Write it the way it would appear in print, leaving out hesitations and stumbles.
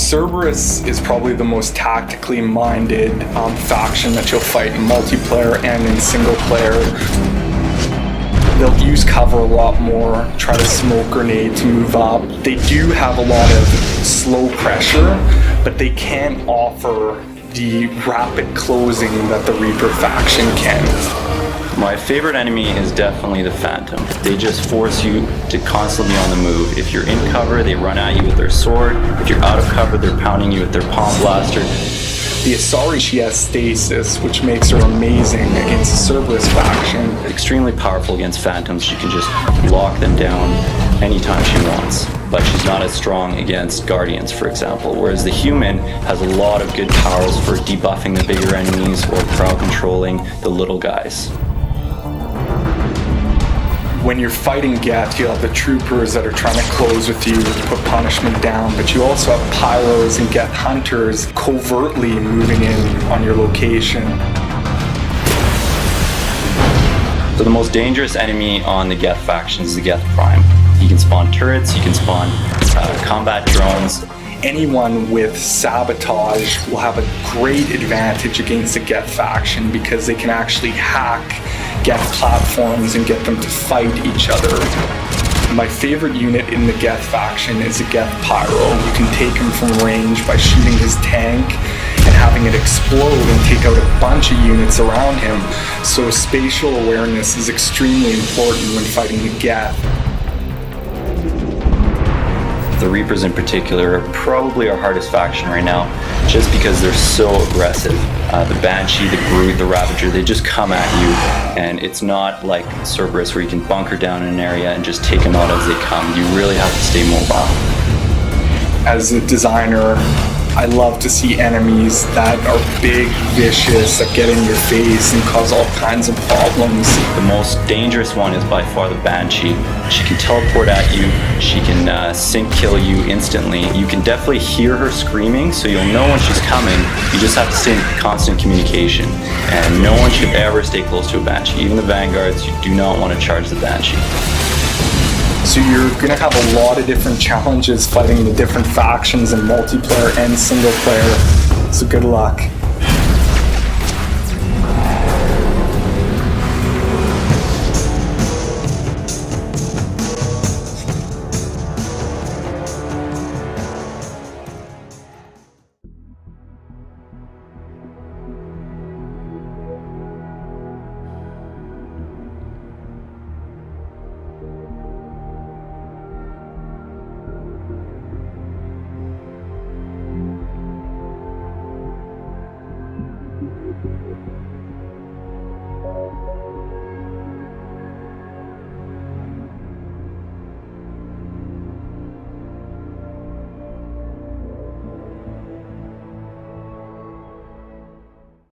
Cerberus is probably the most tactically minded faction that you'll fight in multiplayer and in single player. They'll use cover a lot more, try to smoke grenade to move up. They do have a lot of slow pressure, but they can't offer the rapid closing that the Reaper faction can. My favorite enemy is definitely the Phantom. They just force you to constantly be on the move. If you're in cover, they run at you with their sword. If you're out of cover, they're pounding you with their palm blaster. The Asari, she has stasis, which makes her amazing against the Cerberus faction. Extremely powerful against Phantoms. She can just lock them down anytime she wants. But she's not as strong against Guardians, for example. Whereas the Human has a lot of good powers for debuffing the bigger enemies or crowd controlling the little guys. When you're fighting Geth, you have the troopers that are trying to close with you to put punishment down, but you also have pyros and Geth hunters covertly moving in on your location. So the most dangerous enemy on the Geth faction is the Geth Prime. He can spawn turrets, he can spawn combat drones. Anyone with sabotage will have a great advantage against the Geth faction because they can actually hack Geth platforms and get them to fight each other. My favorite unit in the Geth faction is a Geth Pyro. You can take him from range by shooting his tank and having it explode and take out a bunch of units around him. So spatial awareness is extremely important when fighting the Geth. The Reapers in particular are probably our hardest faction right now, just because they're so aggressive. The Banshee, the Brute, the Ravager, they just come at you, and it's not like Cerberus where you can bunker down in an area and just take them out as they come. You really have to stay mobile. As a designer, I love to see enemies that are big, vicious, that get in your face and cause all kinds of problems. The most dangerous one is by far the Banshee. She can teleport at you, she can sync kill you instantly. You can definitely hear her screaming, so you'll know when she's coming. You just have to stay in constant communication. And no one should ever stay close to a Banshee. Even the Vanguards, you do not want to charge the Banshee. So you're going to have a lot of different challenges fighting the different factions in multiplayer and single player. So good luck.